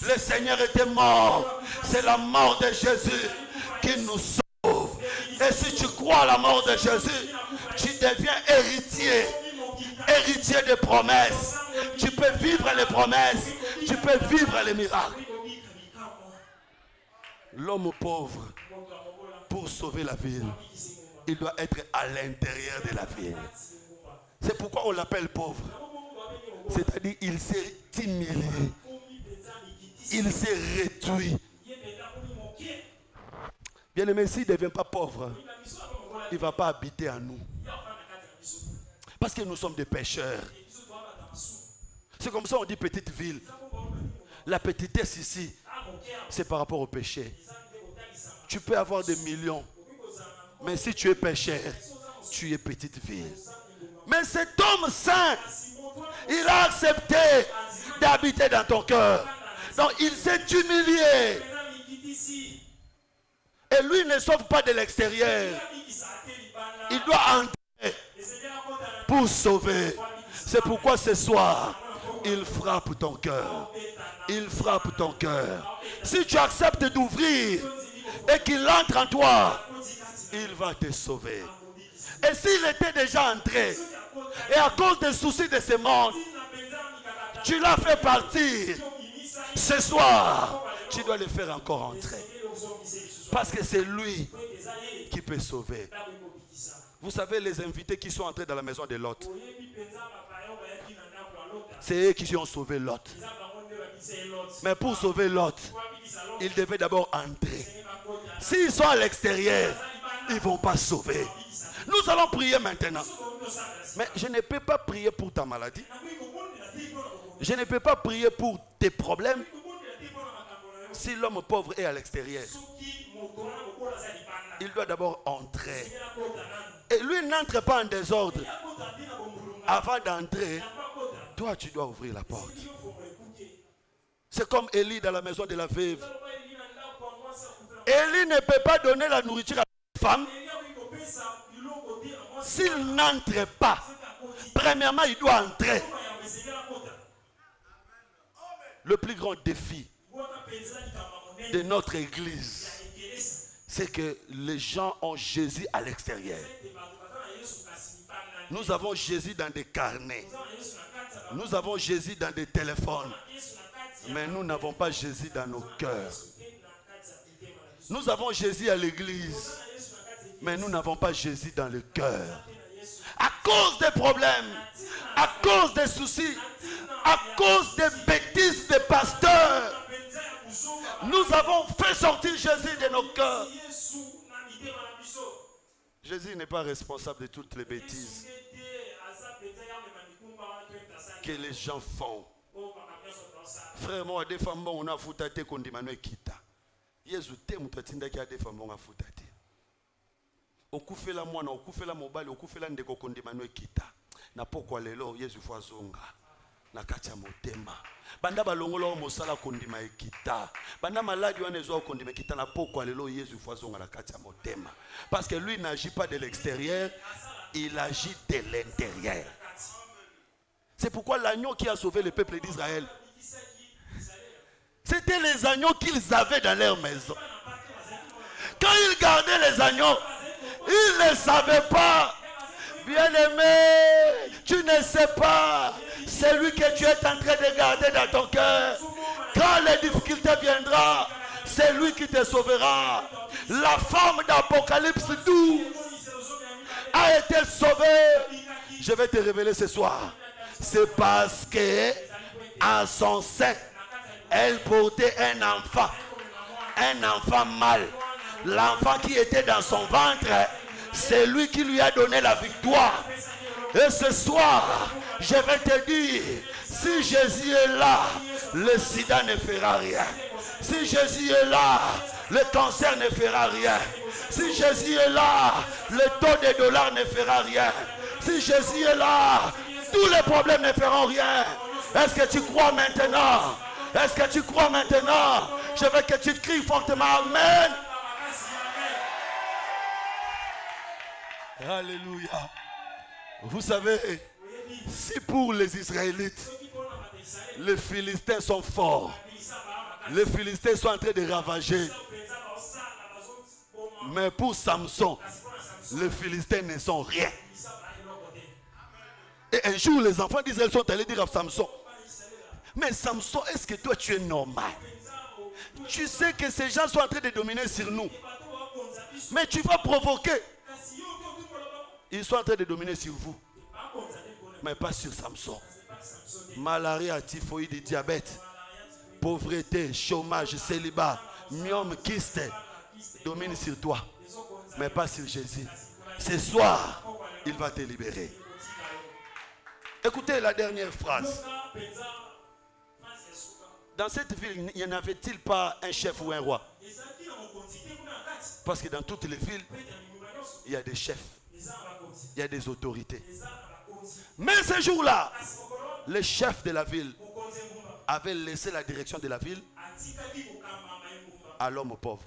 Le Seigneur était mort. C'est la mort de Jésus qui nous sauve. Et si tu crois à la mort de Jésus, tu deviens héritier. Héritier des promesses. Tu peux vivre les promesses. Tu peux vivre les miracles. L'homme pauvre, pour sauver la ville, il doit être à l'intérieur de la ville. C'est pourquoi on l'appelle pauvre. C'est-à-dire il s'est humilié. Il s'est réduit. Bien aimé, s'il ne devient pas pauvre, il ne va pas habiter en nous. Parce que nous sommes des pécheurs. C'est comme ça on dit petite ville. La petitesse ici, c'est par rapport au péché. Tu peux avoir des millions, mais si tu es pécheur, tu es petite ville. Mais cet homme saint, il a accepté d'habiter dans ton cœur, Donc il s'est humilié. Et lui ne sauve pas de l'extérieur. Il doit entrer pour sauver. C'est pourquoi ce soir, il frappe ton cœur. Il frappe ton cœur. Si tu acceptes d'ouvrir et qu'il entre en toi, il va te sauver. Et s'il était déjà entré, et à cause des soucis de ce monde, tu l'as fait partir, ce soir, tu dois le faire encore entrer. Parce que c'est lui qui peut sauver. Vous savez, les invités qui sont entrés dans la maison de Lot, c'est eux qui ont sauvé Lot. Mais pour sauver Lot, ils devaient d'abord entrer. S'ils sont à l'extérieur, ils ne vont pas sauver. Nous allons prier maintenant. Mais je ne peux pas prier pour ta maladie. Je ne peux pas prier pour tes problèmes si l'homme pauvre est à l'extérieur. Il doit d'abord entrer. Et lui n'entre pas en désordre. Avant d'entrer, toi tu dois ouvrir la porte. C'est comme Élie dans la maison de la veuve. Élie ne peut pas donner la nourriture à la femme s'il n'entre pas. Premièrement, il doit entrer. Le plus grand défi de notre église, c'est que les gens ont Jésus à l'extérieur. Nous avons Jésus dans des carnets. Nous avons Jésus dans des téléphones. Mais nous n'avons pas Jésus dans nos cœurs. Nous avons Jésus à l'église. Mais nous n'avons pas Jésus dans le cœur. À cause des problèmes, à cause des soucis, à cause des bêtises des pasteurs, nous avons fait sortir Jésus de nos cœurs. Jésus n'est pas responsable de toutes les bêtises que les gens font. Frère, moi, des femmes, on a foutate qu'on dit Manuel Kita. Jésus t'aime, tu t'inda qui a des femmes, on a foutate. Okufela mwana, okufela mobali, okufela ndeko qu'on dit Manuel Kita. Na pourquoi les lots, Jésus fois zonga. Na katia motema. Banda balongolo mosala kondima ekita. Banda maladi wana ezo kondima ekita na pourquoi les lots, Jésus fois zonga na katia motema. Parce que lui n'agit pas de l'extérieur, il agit de l'intérieur. C'est pourquoi l'agneau qui a sauvé le peuple d'Israël, c'était les agneaux qu'ils avaient dans leur maison. Quand ils gardaient les agneaux, ils ne savaient pas. Bien-aimé, tu ne sais pas. C'est lui que tu es en train de garder dans ton cœur. Quand les difficultés viendront, c'est lui qui te sauvera. La femme d'Apocalypse 12 a été sauvée. Je vais te révéler ce soir. C'est parce que en son sein, elle portait un enfant mâle. L'enfant qui était dans son ventre, c'est lui qui lui a donné la victoire. Et ce soir, je vais te dire, si Jésus est là, le sida ne fera rien. Si Jésus est là, le cancer ne fera rien. Si Jésus est là, le taux de dollars ne fera rien. Si Jésus est là, tous les problèmes ne feront rien. Est-ce que tu crois maintenant? Est-ce que tu crois maintenant? Je veux que tu cries fortement Amen. Alléluia. Vous savez, si pour les Israélites, les Philistins sont forts, les Philistins sont en train de ravager, mais pour Samson, les Philistins ne sont rien. Et un jour, les enfants d'Israël sont allés dire à Samson, mais Samson, est-ce que toi tu es normal? Tu sais que ces gens sont en train de dominer sur nous, mais tu vas provoquer. Ils sont en train de dominer sur vous, mais pas sur Samson. Malaria, typhoïde, diabète, pauvreté, chômage, célibat, myome, kyste, domine sur toi, mais pas sur Jésus. Ce soir, il va te libérer. Écoutez la dernière phrase. Dans cette ville, n'y en avait-il pas un chef ou un roi? Parce que dans toutes les villes, il y a des chefs. Il y a des autorités. Mais ce jour-là, le chef de la ville avait laissé la direction de la ville à l'homme pauvre.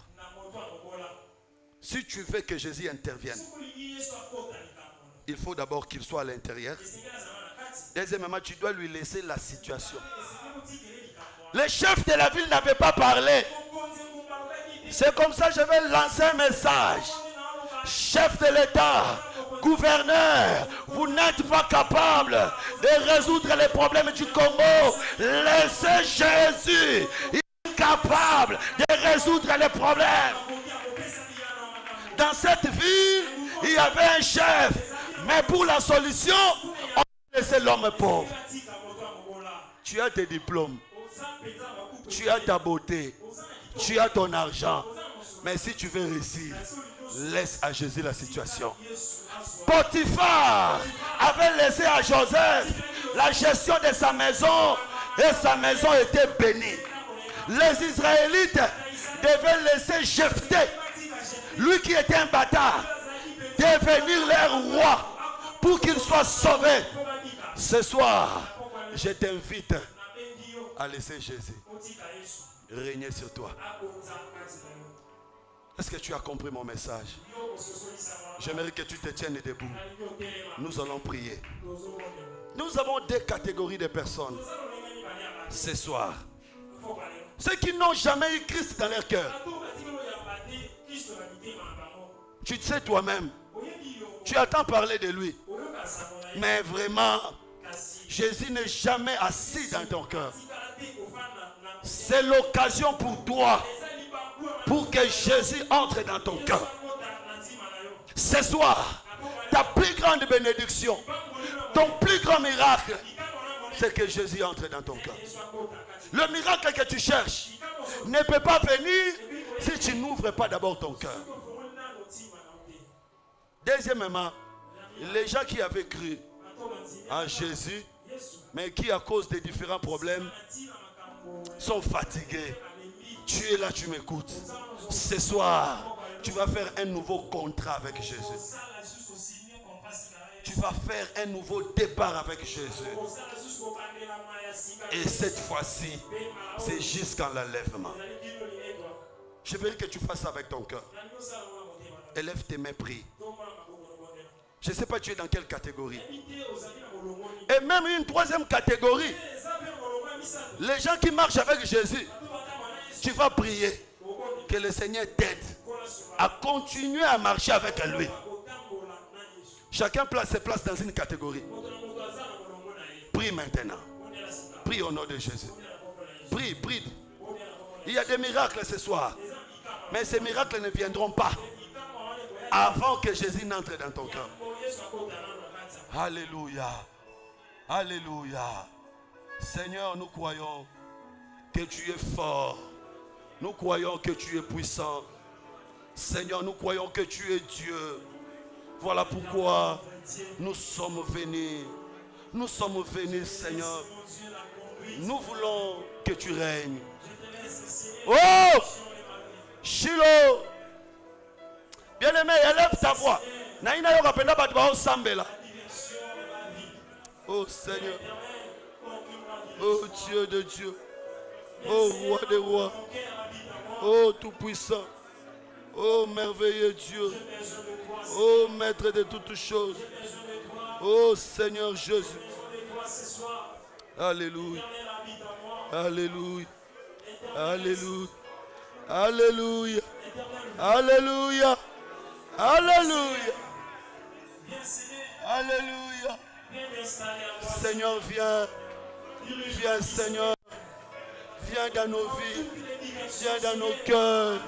Si tu veux que Jésus intervienne, il faut d'abord qu'il soit à l'intérieur. Deuxièmement, tu dois lui laisser la situation. Les chefs de la ville n'avaient pas parlé. C'est comme ça que je vais lancer un message. Chef de l'État, gouverneur, vous n'êtes pas capable de résoudre les problèmes du Congo. Laissez Jésus. Il est capable de résoudre les problèmes. Dans cette ville, il y avait un chef. Mais pour la solution, on a laissé l'homme pauvre. Tu as tes diplômes. Tu as ta beauté. Tu as ton argent. Mais si tu veux réussir, laisse à Jésus la situation. Potiphar avait laissé à Joseph la gestion de sa maison. Et sa maison était bénie. Les Israélites devaient laisser Jephthé, lui qui était un bâtard, devenir leur roi pour qu'il soit sauvé. Ce soir, je t'invite à laisser Jésus régner sur toi. Est-ce que tu as compris mon message? J'aimerais que tu te tiennes debout. Nous allons prier. Nous avons deux catégories de personnes ce soir. Ceux qui n'ont jamais eu Christ dans leur cœur. Tu te sais toi-même. Tu attends parler de lui. Mais vraiment, Jésus n'est jamais assis dans ton cœur. C'est l'occasion pour toi, pour que Jésus entre dans ton cœur. Ce soir, ta plus grande bénédiction, ton plus grand miracle, c'est que Jésus entre dans ton cœur. Le miracle que tu cherches ne peut pas venir si tu n'ouvres pas d'abord ton cœur. Deuxièmement, les gens qui avaient cru en Jésus, mais qui à cause des différents problèmes sont fatigués. Tu es là, tu m'écoutes. Ce soir, tu vas faire un nouveau contrat avec Jésus. Tu vas faire un nouveau départ avec Jésus. Et cette fois-ci, c'est jusqu'à l'enlèvement. Je veux que tu fasses ça avec ton cœur. Élève tes mains, prie. Je ne sais pas tu es dans quelle catégorie. Et même une troisième catégorie. Les gens qui marchent avec Jésus. Tu vas prier que le Seigneur t'aide à continuer à marcher avec lui. Chacun place ses places dans une catégorie. Prie maintenant. Prie au nom de Jésus. Prie, prie. Il y a des miracles ce soir. Mais ces miracles ne viendront pas avant que Jésus n'entre dans ton cœur. Alléluia. Alléluia. Seigneur, nous croyons que tu es fort. Nous croyons que tu es puissant. Seigneur, nous croyons que tu es Dieu. Voilà pourquoi nous sommes venus. Nous sommes venus, Seigneur. Nous voulons que tu règnes. Oh! Shiloh! Bien-aimé, élève ta voix. Oh Seigneur. Oh Dieu de Dieu. Oh roi des rois. Oh tout-puissant. Oh merveilleux Dieu. Oh maître de toutes choses. Oh Seigneur Jésus. Alléluia. Alléluia. Alléluia. Alléluia. Alléluia. Alléluia. Alléluia. Seigneur, viens. Viens, Seigneur. Viens dans nos vies. Viens dans nos cœurs.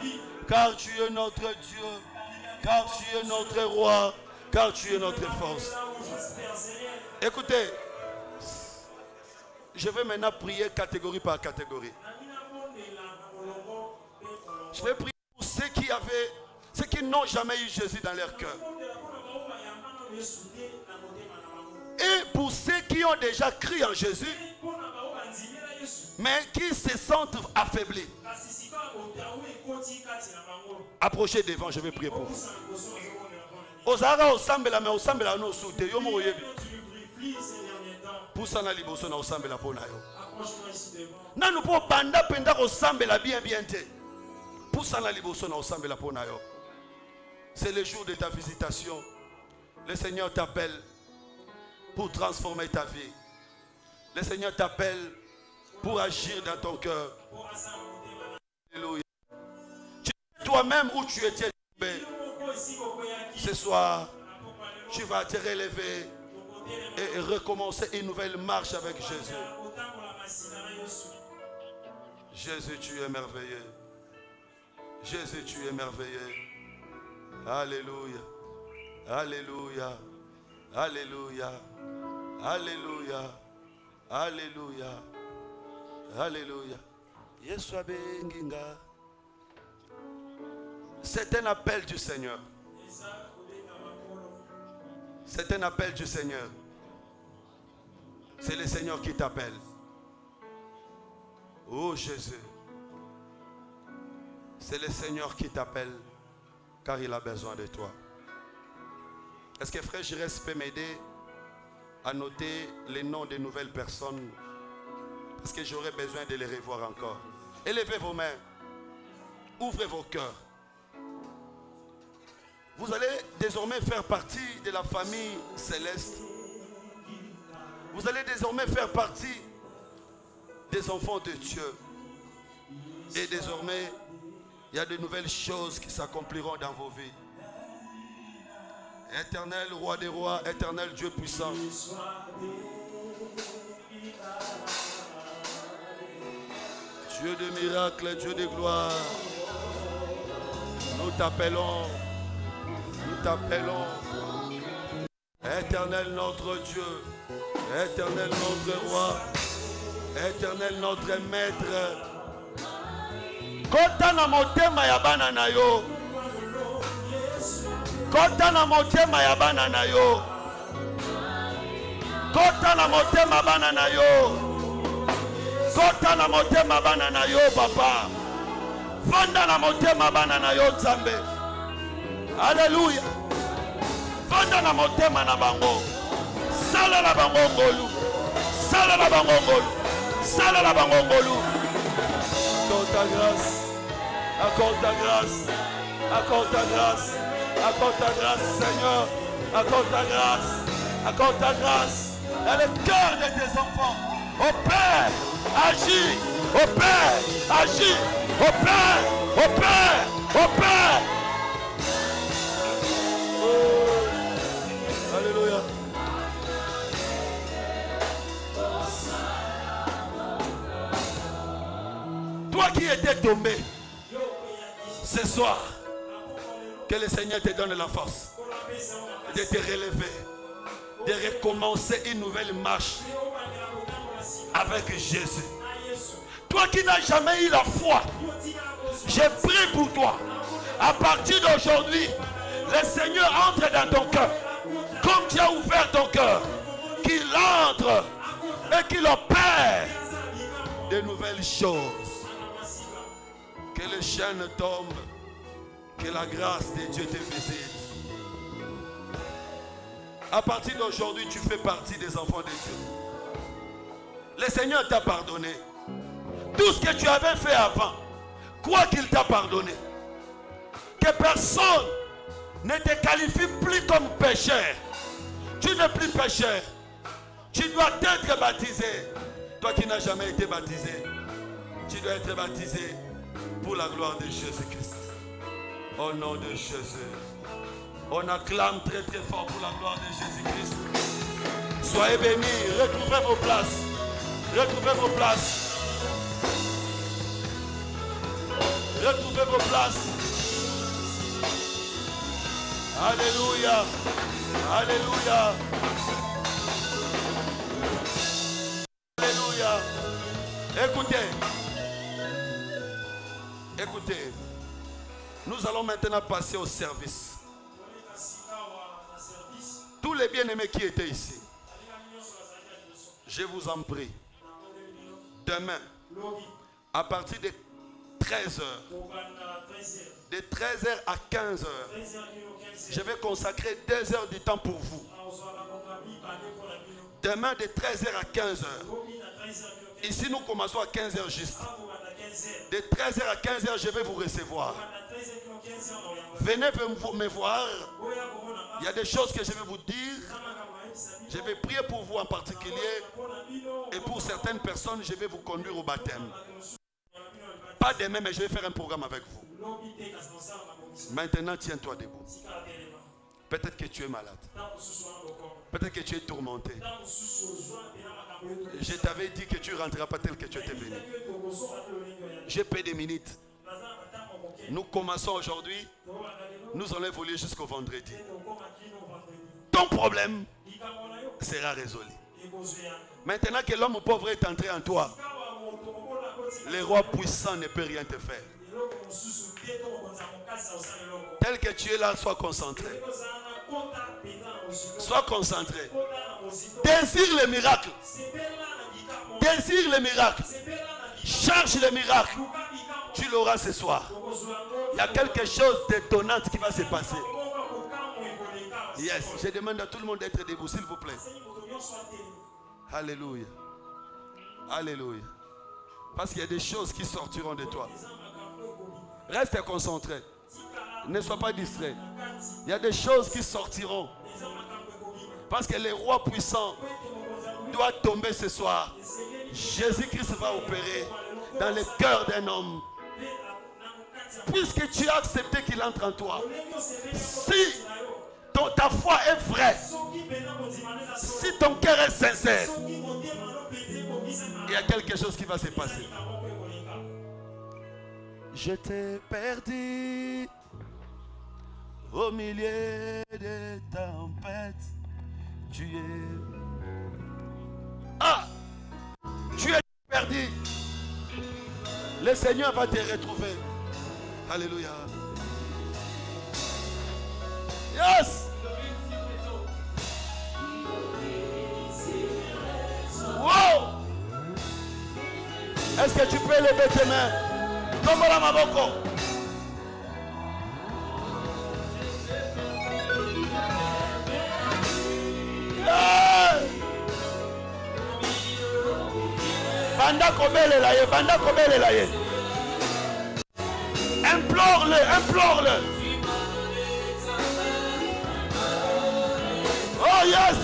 Car tu es notre Dieu. Car tu es notre roi. Car tu es notre force. Écoutez. Je vais maintenant prier catégorie par catégorie. Je vais prier pour ceux qui n'ont jamais eu Jésus dans leur cœur. Et pour ceux qui ont déjà cru en Jésus, mais qui se sentent affaiblis. Approchez devant, je vais prier pour vous. Poussana liboso na osambela pona yo. Approche-toi ici devant. Nanu po banda penda osambela bien te. Poussana liboso na osambela pona yo. C'est le jour de ta visitation. Le Seigneur t'appelle pour transformer ta vie. Le Seigneur t'appelle pour agir dans ton cœur. Alléluia. Tu sais toi-même où tu étais tombé. Ce soir, tu vas te relever et recommencer une nouvelle marche avec Jésus. Jésus, tu es merveilleux. Jésus, tu es merveilleux. Alléluia. Alléluia. Alléluia. Alléluia. Alléluia. Alléluia. C'est un appel du Seigneur. C'est un appel du Seigneur. C'est le Seigneur qui t'appelle. Oh Jésus. C'est le Seigneur qui t'appelle car il a besoin de toi. Est-ce que frère Jires peut m'aider à noter les noms de nouvelles personnes? Parce que j'aurais besoin de les revoir encore. Élevez vos mains. Ouvrez vos cœurs. Vous allez désormais faire partie de la famille céleste. Vous allez désormais faire partie des enfants de Dieu. Et désormais, il y a de nouvelles choses qui s'accompliront dans vos vies. Éternel roi des rois, éternel Dieu puissant. Dieu de miracles, Dieu de gloire. Nous t'appelons. Nous t'appelons. Éternel notre Dieu. Éternel notre roi. Éternel notre maître. Kota na motema ya bana na yo. Kota na motema ya bana na yo. Kota na motema bana na yo. Kota na motema bana na yo papa. Vanda na motema bana na yo Nzambe. Alléluia. Vanda na motema na bango. Sala na bango ngolu. Sala na bango ngolu. Sala na bango ngolu. Accorde ta grâce. Accorde ta grâce. Accorde ta grâce. Accorde ta grâce, Seigneur. Accorde ta grâce. Accorde ta grâce. Dans le cœur de tes enfants. Au Père, agis. Au Père, agis. Au Père, au Père, au Père. Oh. Alléluia. Toi qui étais tombé, ce soir, que le Seigneur te donne la force de te relever, de recommencer une nouvelle marche avec Jésus. Toi qui n'as jamais eu la foi, je prie pour toi. À partir d'aujourd'hui, le Seigneur entre dans ton cœur. Comme tu as ouvert ton cœur, qu'il entre et qu'il opère de nouvelles choses. Que les chaînes tombent. Que la grâce de Dieu te visite. À partir d'aujourd'hui, tu fais partie des enfants de Dieu. Le Seigneur t'a pardonné. Tout ce que tu avais fait avant, quoi qu'il t'a pardonné. Que personne ne te qualifie plus comme pécheur. Tu n'es plus pécheur. Tu dois être baptisé. Toi qui n'as jamais été baptisé, tu dois être baptisé pour la gloire de Jésus-Christ. Au nom de Jésus. On acclame très très fort pour la gloire de Jésus-Christ. Soyez bénis. Retrouvez vos places. Retrouvez vos places. Retrouvez vos places. Alléluia. Alléluia. Alléluia. Écoutez. Écoutez. Nous allons maintenant passer au service. Tous les bien-aimés qui étaient ici, je vous en prie, demain, à partir de 13h, de 13h à 15h, je vais consacrer 2 heures du temps pour vous. Demain de 13h à 15h. Ici nous commençons à 15h juste. De 13h à 15h je vais vous recevoir. Venez me voir. Il y a des choses que je vais vous dire. Je vais prier pour vous en particulier. Et pour certaines personnes, je vais vous conduire au baptême. Pas demain, mais je vais faire un programme avec vous. Maintenant, tiens-toi debout. Peut-être que tu es malade. Peut-être que tu es tourmenté. Je t'avais dit que tu ne rentreras pas tel que tu étais venu. J'ai payé des minutes. Nous commençons aujourd'hui. Nous allons évoluer jusqu'au vendredi. Ton problème sera résolu. Maintenant que l'homme pauvre est entré en toi, le roi puissant ne peut rien te faire. Tel que tu es là, sois concentré. Sois concentré. Désire le miracle. Désire le miracle. Cherche le miracle. Tu l'auras ce soir. Il y a quelque chose d'étonnant qui va se passer. Yes, je demande à tout le monde d'être debout, s'il vous plaît. Alléluia. Alléluia. Parce qu'il y a des choses qui sortiront de toi. Reste concentré. Ne sois pas distrait. Il y a des choses qui sortiront. Parce que le roi puissant doit tomber ce soir. Jésus-Christ va opérer dans le cœur d'un homme. Puisque tu as accepté qu'il entre en toi. Si ta foi est vraie, si ton cœur est sincère, il y a quelque chose qui va se passer. Je t'ai perdu au milieu des tempêtes. Tu es perdu. Le Seigneur va te retrouver. Alléluia. Yes. Wow. Est-ce que tu peux lever tes mains? Tombe la maboko. Banda kobele la ye, banda kobele la ye. Implore-le, implore-le. Oh yes.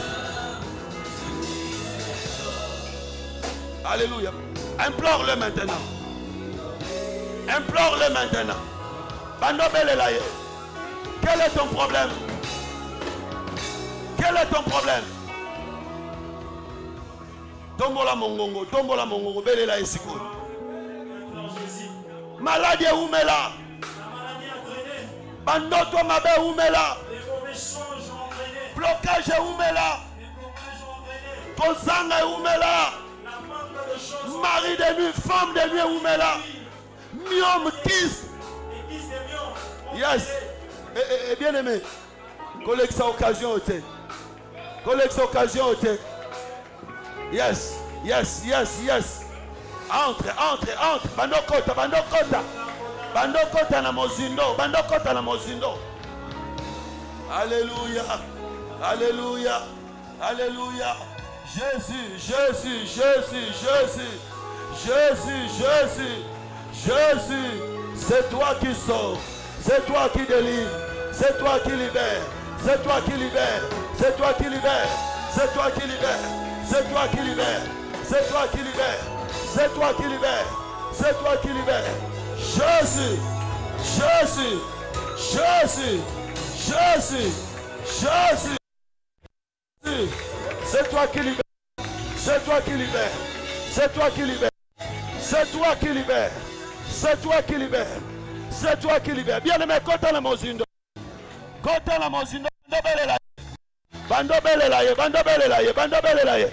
Alléluia. Implore-le maintenant. Implore-le maintenant. Banda bele la ye. Quel est ton problème? Quel est ton problème? Tombola mongongo, bele la esiko. Maladie oumela. Bandoto mabe oumela. Blocage oumela. Kozanga oumela. Mari de nuit, femme de nuit oumela. Miom kiss. Yes. Et bien aimé. Collègue sa occasion au thé. Collègue sa occasion au thé. Yes, yes, yes, yes. Entre, entre, entre. Bandokota, bandokota. Bandokota na mozindo. Bandokota na mozindo. Alléluia. Alléluia. Alléluia. Jésus, Jésus, Jésus, Jésus. Jésus, Jésus. Jésus. C'est toi qui sauves. C'est toi qui délivre. C'est toi qui libère. C'est toi qui libère. C'est toi qui libère. C'est toi qui libère. C'est toi qui libère. C'est toi qui libère. C'est toi qui libère. C'est toi qui libère. Jésus. Jésus. Jésus. Jésus. Jésus. C'est toi qui libère. C'est toi qui libère. C'est toi qui libère. C'est toi qui libère. C'est toi qui libère. C'est toi qui libère. Bien aimé, côté la mozindo. Côté la mozindo. Bando bele la ye, bando bele la ye, bando bele la ye.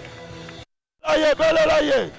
La ye, bele la ye.